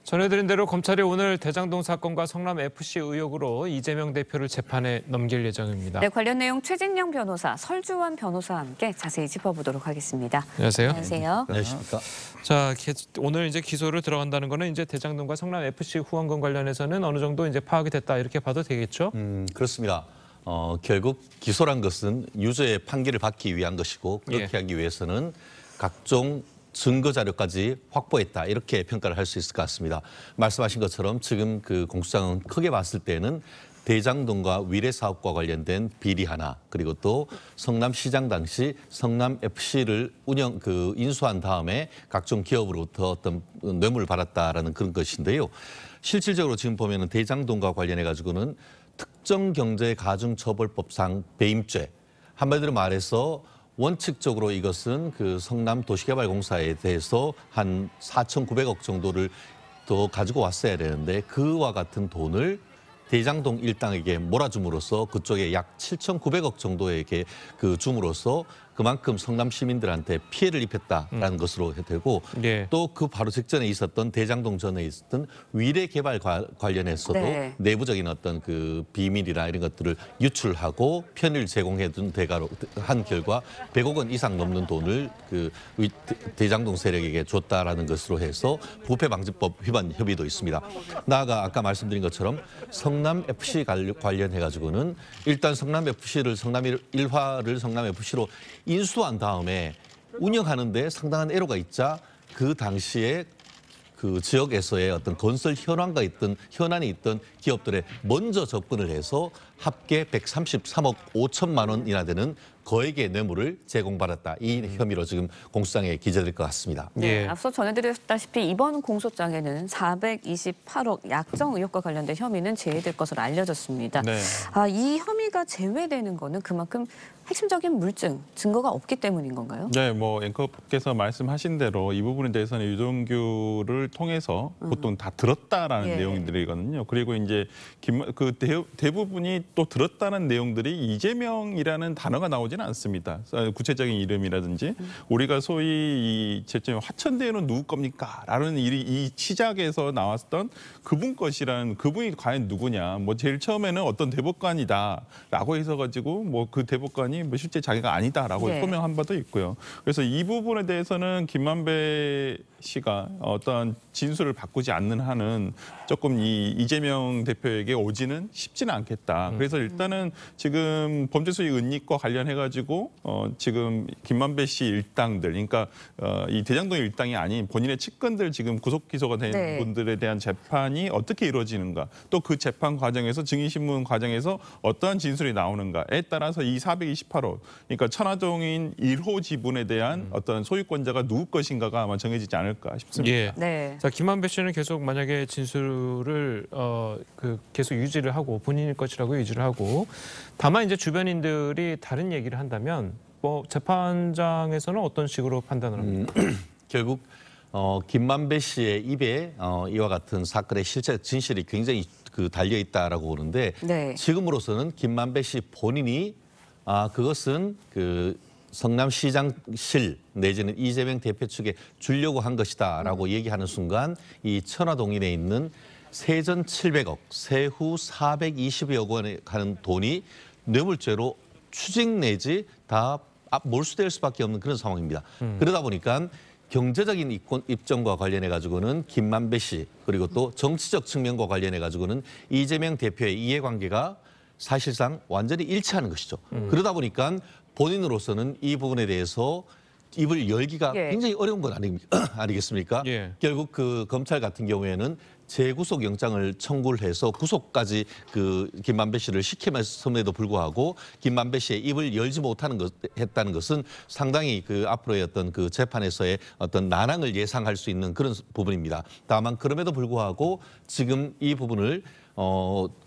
전해드린 대로 검찰이 오늘 대장동 사건과 성남FC 의혹으로 이재명 대표를 재판에 넘길 예정입니다. 네, 관련 내용 최진영 변호사, 설주환 변호사와 함께 자세히 짚어보도록 하겠습니다. 안녕하세요. 안녕하세요. 안녕하십니까. 자, 오늘 이제 기소를 들어간다는 거는 이제 대장동과 성남FC 후원금 관련해서는 어느 정도 이제 파악이 됐다 이렇게 봐도 되겠죠? 그렇습니다. 결국 기소란 것은 유죄의 판결을 받기 위한 것이고 그렇게 예. 하기 위해서는 각종 증거 자료까지 확보했다 이렇게 평가를 할 수 있을 것 같습니다. 말씀하신 것처럼 지금 그 공소장은 크게 봤을 때는 대장동과 위례 사업과 관련된 비리 하나 그리고 또 성남시장 당시 성남FC를 인수한 다음에 각종 기업으로부터 어떤 뇌물을 받았다라는 그런 것인데요. 실질적으로 지금 보면은 대장동과 관련해 가지고는 특정경제가중처벌법상 배임죄 한마디로 말해서 원칙적으로 이것은 그 성남도시개발공사에 대해서 한 4,900억 정도를 더 가지고 왔어야 되는데 그와 같은 돈을 대장동 일당에게 몰아줌으로써 그쪽에 약 7,900억 정도에게 줌으로써 그만큼 성남 시민들한테 피해를 입혔다라는 것으로 되고 예. 또 그 바로 직전에 있었던 대장동 전에 있었던 위례 개발 관련해서도 네. 내부적인 어떤 그 비밀이나 이런 것들을 유출하고 편의를 제공해 둔 대가로 한 결과 100억 원 이상 넘는 돈을 그 대장동 세력에게 줬다라는 것으로 해서 부패방지법 위반 혐의도 있습니다. 나아가 아까 말씀드린 것처럼 성남FC 관련해 가지고는 일단 성남FC를 성남1화를 성남FC로 인수한 다음에 운영하는데 상당한 애로가 있자 그 당시에 그 지역에서의 어떤 건설 현안이 있던 기업들에 먼저 접근을 해서 합계 133억 5천만 원이나 되는 거액의 뇌물을 제공받았다. 이 혐의로 지금 공소장에 기재될 것 같습니다. 네, 예. 앞서 전해드렸다시피 이번 공소장에는 428억 약정 의혹과 관련된 혐의는 제외될 것으로 알려졌습니다. 네. 이 혐의가 제외되는 거는 그만큼 핵심적인 물증, 증거가 없기 때문인 건가요? 네, 뭐 앵커께서 말씀하신 대로 이 부분에 대해서는 유동규를 통해서 보통 다 들었다라는 예. 내용들이거든요. 그리고 이제 대부분이 또 들었다는 내용들이 이재명이라는 단어가 나오지는 않습니다. 구체적인 이름이라든지 우리가 소위 이 제점 화천대유는 누구 겁니까? 라는 이 시작에서 나왔던 그분 것이라는 그분이 과연 누구냐? 뭐 제일 처음에는 어떤 대법관이다라고 해서 가지고 뭐 그 대법관이 뭐 실제 자기가 아니다라고 네. 소명한 바도 있고요. 그래서 이 부분에 대해서는 김만배 씨가 어떤 진술을 바꾸지 않는 한은 조금 이재명 대표에게 오지는 쉽지는 않겠다. 그래서 일단은 지금 범죄수익 은닉과 관련해 가지고 지금 김만배 씨 일당들, 그러니까 이 대장동 일당이 아닌 본인의 측근들 지금 구속 기소가 된 네. 분들에 대한 재판이 어떻게 이루어지는가, 또 그 재판 과정에서 증인신문 과정에서 어떠한 진술이 나오는가에 따라서 이 428억, 그러니까 천화동인 1호 지분에 대한 어떤 소유권자가 누구 것인가가 아마 정해지지 않을까 싶습니다. 예. 네. 자, 김만배 씨는 계속 만약에 진술을 계속 유지를 하고 본인일 것이라고 유지를 하고 다만 이제 주변인들이 다른 얘기를 한다면 뭐 재판장에서는 어떤 식으로 판단을 합니까? 결국 김만배 씨의 입에 이와 같은 사건의 실체 진실이 굉장히 달려 있다라고 보는데 네. 지금으로서는 김만배 씨 본인이 그것은 성남시장실 내지는 이재명 대표 측에 주려고 한 것이다라고 얘기하는 순간 이 천화동인에 있는 세전 700억, 세후 420여 원에 가는 돈이 뇌물죄로 추징 내지 다 몰수될 수밖에 없는 그런 상황입니다. 그러다 보니까 경제적인 입점과 관련해 가지고는 김만배 씨 그리고 또 정치적 측면과 관련해 가지고는 이재명 대표의 이해관계가 사실상 완전히 일치하는 것이죠. 그러다 보니까 본인으로서는 이 부분에 대해서 입을 열기가 예. 굉장히 어려운 건 아니겠습니까? 예. 결국 그 검찰 같은 경우에는 재구속 영장을 청구를 해서 구속까지 김만배 씨를 시켰음에도 불구하고 김만배 씨의 입을 열지 했다는 것은 상당히 앞으로의 어떤 재판에서의 어떤 난항을 예상할 수 있는 그런 부분입니다. 다만 그럼에도 불구하고 지금 이 부분을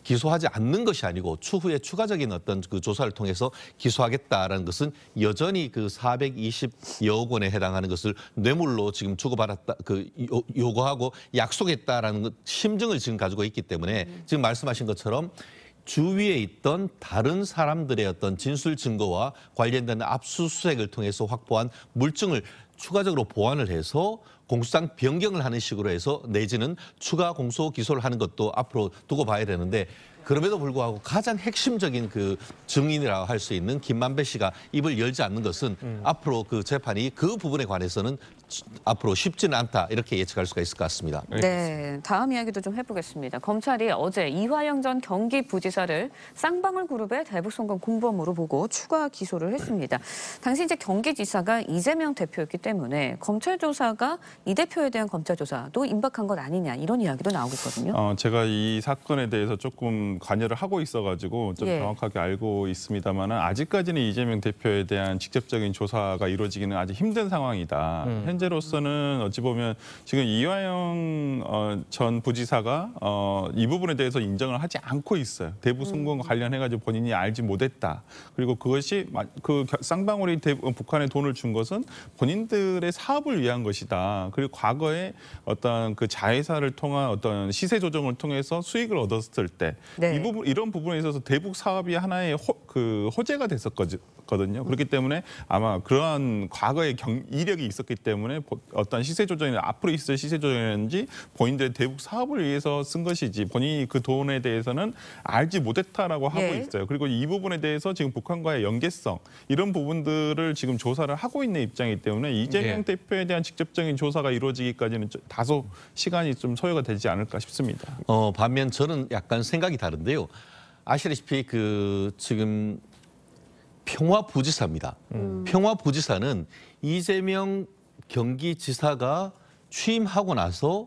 기소하지 않는 것이 아니고 추후에 추가적인 어떤 조사를 통해서 기소하겠다라는 것은 여전히 420여억 원에 해당하는 것을 뇌물로 지금 주고받았다, 요구하고 약속했다라는 심증을 지금 가지고 있기 때문에 지금 말씀하신 것처럼 주위에 있던 다른 사람들의 어떤 진술 증거와 관련된 압수수색을 통해서 확보한 물증을 추가적으로 보완을 해서 공소장 변경을 하는 식으로 해서 내지는 추가 공소 기소를 하는 것도 앞으로 두고 봐야 되는데 그럼에도 불구하고 가장 핵심적인 그 증인이라고 할 수 있는 김만배 씨가 입을 열지 않는 것은 앞으로 그 재판이 그 부분에 관해서는 앞으로 쉽지는 않다 이렇게 예측할 수가 있을 것 같습니다. 네, 다음 이야기도 좀 해보겠습니다. 검찰이 어제 이화영 전 경기부지사를 쌍방울 그룹의 대북송금 공범으로 보고 추가 기소를 했습니다. 당시 이제 경기지사가 이재명 대표였기 때문에 검찰 조사가 이 대표에 대한 검찰 조사도 임박한 것 아니냐 이런 이야기도 나오고 있거든요. 제가 이 사건에 대해서 조금 관여를 하고 있어가지고 좀 예. 정확하게 알고 있습니다만 아직까지는 이재명 대표에 대한 직접적인 조사가 이루어지기는 아직 힘든 상황이다. 현재로서는 어찌 보면 지금 이화영 전 부지사가 이 부분에 대해서 인정을 하지 않고 있어요. 대북 송금과 관련해가지고 본인이 알지 못했다. 그리고 그것이 그 쌍방울이 북한에 돈을 준 것은 본인들의 사업을 위한 것이다. 그리고 과거에 어떤 그 자회사를 통한 어떤 시세 조정을 통해서 수익을 얻었을 때 네. 이런 부분에 있어서 대북 사업이 하나의 호재가 됐었거든요. 그렇기 때문에 아마 그러한 과거의 이력이 있었기 때문에 어떤 시세 조정이 앞으로 있을 시세 조정이었는지 본인들의 대북 사업을 위해서 쓴 것이지 본인이 그 돈에 대해서는 알지 못했다라고 하고 예. 있어요. 그리고 이 부분에 대해서 지금 북한과의 연계성 이런 부분들을 지금 조사를 하고 있는 입장이기 때문에 이재명 예. 대표에 대한 직접적인 조사가 이루어지기까지는 다소 시간이 좀 소요가 되지 않을까 싶습니다. 반면 저는 약간 생각이 다른데요. 아시다시피 그 지금 평화부지사입니다. 평화부지사는 이재명 경기지사가 취임하고 나서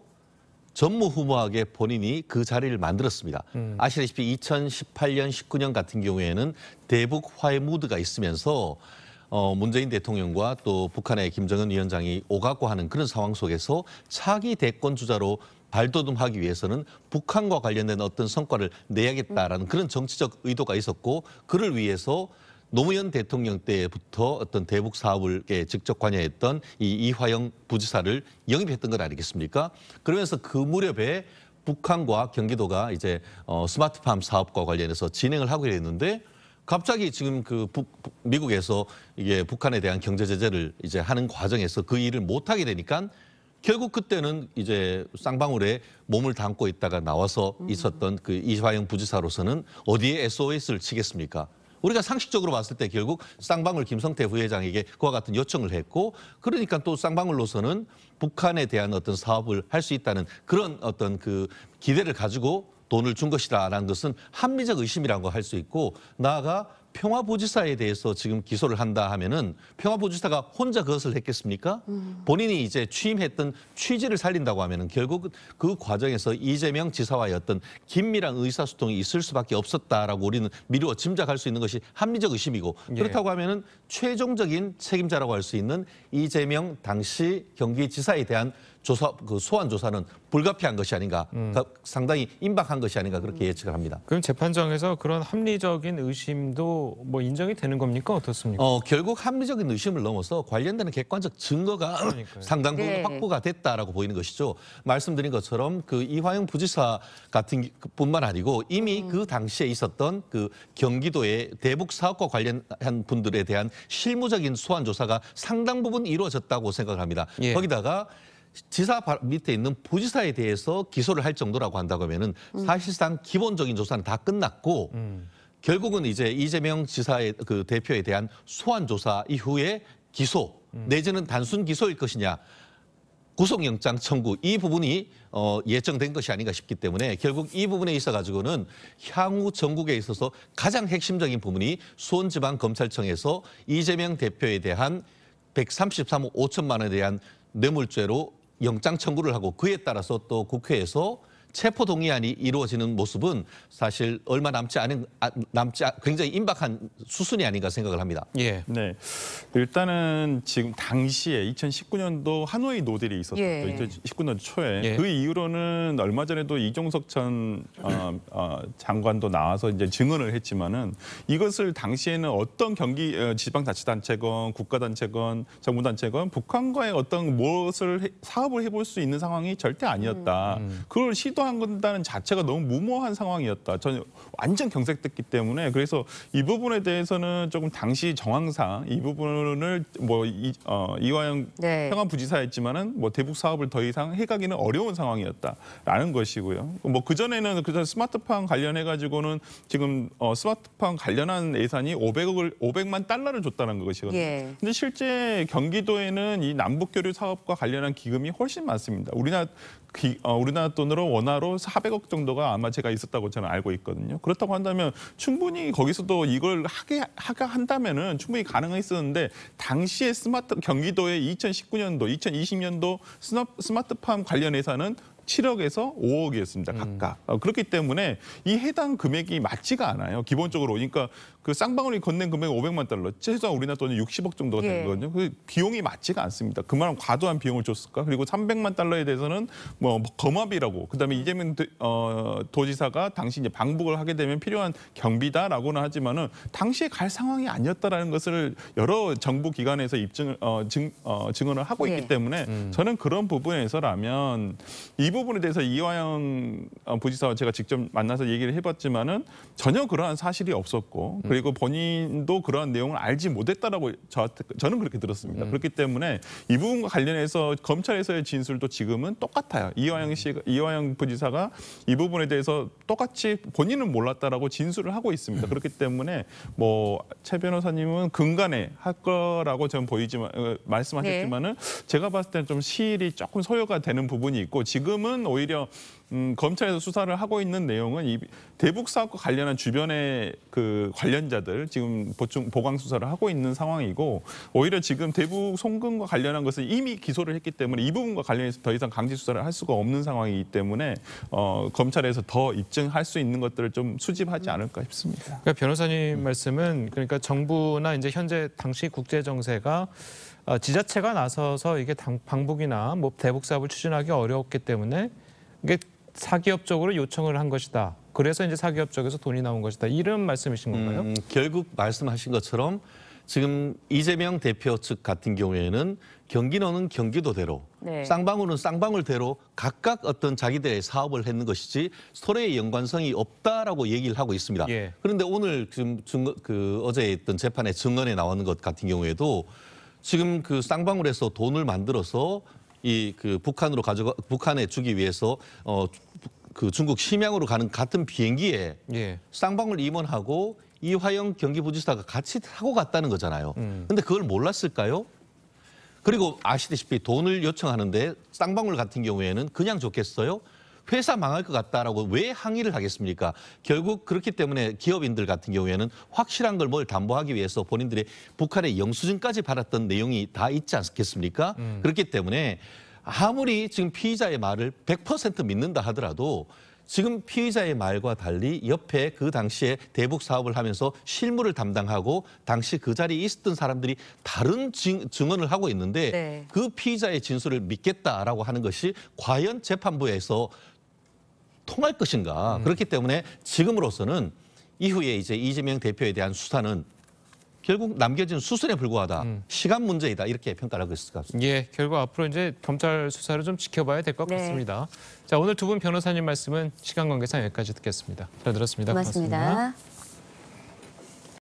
전무후무하게 본인이 그 자리를 만들었습니다. 아시다시피 2018년, 19년 같은 경우에는 대북 화해 무드가 있으면서 문재인 대통령과 또 북한의 김정은 위원장이 오가고 하는 그런 상황 속에서 차기 대권 주자로 발돋움하기 위해서는 북한과 관련된 어떤 성과를 내야겠다라는 그런 정치적 의도가 있었고 그를 위해서 노무현 대통령 때부터 어떤 대북 사업을 직접 관여했던 이 이화영 부지사를 영입했던 것 아니겠습니까? 그러면서 그 무렵에 북한과 경기도가 이제 스마트팜 사업과 관련해서 진행을 하고 있는데 갑자기 지금 그 미국에서 이게 북한에 대한 경제 제재를 이제 하는 과정에서 그 일을 못 하게 되니까 결국 그때는 이제 쌍방울에 몸을 담고 있다가 나와서 있었던 그 이화영 부지사로서는 어디에 SOS를 치겠습니까? 우리가 상식적으로 봤을 때 결국 쌍방울 김성태 부회장에게 그와 같은 요청을 했고 그러니까 또 쌍방울로서는 북한에 대한 어떤 사업을 할 수 있다는 그런 어떤 그 기대를 가지고 돈을 준 것이다라는 것은 합리적 의심이라고 할 수 있고 나아가 평화부지사에 대해서 지금 기소를 한다 하면은 평화부지사가 혼자 그것을 했겠습니까? 본인이 이제 취임했던 취지를 살린다고 하면은 결국 그 과정에서 이재명 지사와의 어떤 긴밀한 의사소통이 있을 수밖에 없었다라고 우리는 미루어 짐작할 수 있는 것이 합리적 의심이고 그렇다고 하면은 최종적인 책임자라고 할 수 있는 이재명 당시 경기지사에 대한 그 소환 조사는 불가피한 것이 아닌가, 상당히 임박한 것이 아닌가 그렇게 예측을 합니다. 그럼 재판장에서 그런 합리적인 의심도 뭐 인정이 되는 겁니까? 어떻습니까? 결국 합리적인 의심을 넘어서 관련되는 객관적 증거가 상당 부분 네. 확보가 됐다라고 보이는 것이죠. 말씀드린 것처럼 그 이화영 부지사 같은 뿐만 아니고 이미 그 당시에 있었던 그 경기도의 대북 사업과 관련한 분들에 대한 실무적인 소환 조사가 상당 부분 이루어졌다고 생각합니다. 예. 거기다가 지사 밑에 있는 부지사에 대해서 기소를 할 정도라고 한다고 하면은 사실상 기본적인 조사는 다 끝났고 결국은 이제 이재명 지사의 그 대표에 대한 소환 조사 이후에 기소 내지는 단순 기소일 것이냐 구속영장 청구 이 부분이 예정된 것이 아닌가 싶기 때문에 결국 이 부분에 있어 가지고는 향후 전국에 있어서 가장 핵심적인 부분이 수원지방검찰청에서 이재명 대표에 대한 133억 5천만 원에 대한 뇌물죄로 영장 청구를 하고 그에 따라서 또 국회에서 체포 동의안이 이루어지는 모습은 사실 얼마 굉장히 임박한 수순이 아닌가 생각을 합니다. 예. 네, 일단은 지금 당시에 2019년도 하노이 노딜이 있었죠. 예. 2019년 초에 예. 그 이후로는 얼마 전에도 이종석 전 장관도 나와서 이제 증언을 했지만은 이것을 당시에는 어떤 경기 지방자치단체건 국가단체건 정부단체건 북한과의 어떤 무엇을 사업을 해볼 수 있는 상황이 절대 아니었다. 그걸 시도 수사한다는 자체가 너무 무모한 상황이었다. 저는 완전 경색됐기 때문에 그래서 이 부분에 대해서는 조금 당시 정황상 이 부분을 뭐 이화영 네. 평안부지사였지만은 뭐 대북 사업을 더 이상 해가기는 어려운 상황이었다라는 것이고요. 뭐 그 전에는 그 스마트팜 관련해 가지고는 지금 스마트팜 관련한 예산이 500만 달러를 줬다는 것이거든요. 예. 근데 실제 경기도에는 이 남북 교류 사업과 관련한 기금이 훨씬 많습니다. 우리나라 돈으로 원화로 400억 정도가 아마 제가 있었다고 저는 알고 있거든요. 그렇다고 한다면 충분히 거기서도 이걸 하게 한다면은 충분히 가능했었는데 당시에 경기도의 2019년도, 2020년도 스마트팜 관련 예산은 7억에서 5억이었습니다. 각각. 그렇기 때문에 이 해당 금액이 맞지가 않아요. 기본적으로. 그러니까 그 쌍방울이 건넨 금액은 500만 달러. 최소한 우리나라 돈은 60억 정도가 되는 거거든요. 그 비용이 맞지가 않습니다. 그만큼 과도한 비용을 줬을까? 그리고 300만 달러에 대해서는 뭐 검압이라고. 그다음에 이재명 도지사가 당시 이제 방북을 하게 되면 필요한 경비다라고는 하지만은 당시에 갈 상황이 아니었다라는 것을 여러 정부 기관에서 증언을 하고 있기 때문에 저는 그런 부분에서라면 이 부분에 대해서 이화영 부지사와 제가 직접 만나서 얘기를 해봤지만은 전혀 그러한 사실이 없었고 그리고 본인도 그러한 내용을 알지 못했다라고 저는 그렇게 들었습니다. 그렇기 때문에 이 부분과 관련해서 검찰에서의 진술도 지금은 똑같아요. 이화영 부지사가 이 부분에 대해서 똑같이 본인은 몰랐다라고 진술을 하고 있습니다. 그렇기 때문에 뭐 최 변호사님은 근간에 할 거라고 저는 말씀하셨지만은 제가 봤을 때는 좀 시일이 조금 소요가 되는 부분이 있고 지금은 오히려 검찰에서 수사를 하고 있는 내용은 이 대북 사업과 관련한 주변의 그 관련자들 지금 보강 수사를 하고 있는 상황이고 오히려 지금 대북 송금과 관련한 것을 이미 기소를 했기 때문에 이 부분과 관련해서 더 이상 강제 수사를 할 수가 없는 상황이기 때문에 검찰에서 더 입증할 수 있는 것들을 좀 수집하지 않을까 싶습니다. 그러니까 변호사님 말씀은 그러니까 정부나 이제 현재 당시 국제 정세가 지자체가 나서서 이게 방북이나 뭐 대북 사업을 추진하기 어려웠기 때문에 이게 사기업 쪽으로 요청을 한 것이다. 그래서 이제 사기업 쪽에서 돈이 나온 것이다. 이런 말씀이신 건가요? 결국 말씀하신 것처럼 지금 이재명 대표 측 같은 경우에는 경기도는 경기도대로 쌍방울은 쌍방울대로 각각 어떤 자기들의 사업을 했는 것이지 서로의 연관성이 없다라고 얘기를 하고 있습니다. 예. 그런데 오늘 지금 어제 있던 재판에 증언에 나오는 것 같은 경우에도 지금 그 쌍방울에서 돈을 만들어서 북한에 주기 위해서 그 중국 심양으로 가는 같은 비행기에 쌍방울 임원하고 이화영 경기부지사가 같이 타고 갔다는 거잖아요. 근데 그걸 몰랐을까요? 그리고 아시다시피 돈을 요청하는데 쌍방울 같은 경우에는 그냥 좋겠어요? 회사 망할 것 같다라고 왜 항의를 하겠습니까? 결국 그렇기 때문에 기업인들 같은 경우에는 확실한 걸 뭘 담보하기 위해서 본인들의 북한의 영수증까지 받았던 내용이 다 있지 않겠습니까? 그렇기 때문에 아무리 지금 피의자의 말을 100% 믿는다 하더라도 지금 피의자의 말과 달리 옆에 그 당시에 대북 사업을 하면서 실무를 담당하고 당시 그 자리에 있었던 사람들이 다른 증언을 하고 있는데 그 피의자의 진술을 믿겠다라고 하는 것이 과연 재판부에서 통할 것인가. 그렇기 때문에 지금으로서는 이후에 이제 이재명 대표에 대한 수사는 결국 남겨진 수순에 불과하다. 시간 문제이다. 이렇게 평가를 하고 있을 것 같습니다. 예, 결국 앞으로 이제 검찰 수사를 좀 지켜봐야 될 것 같습니다. 자, 오늘 두 분 변호사님 말씀은 시간 관계상 여기까지 듣겠습니다. 잘 들었습니다. 고맙습니다.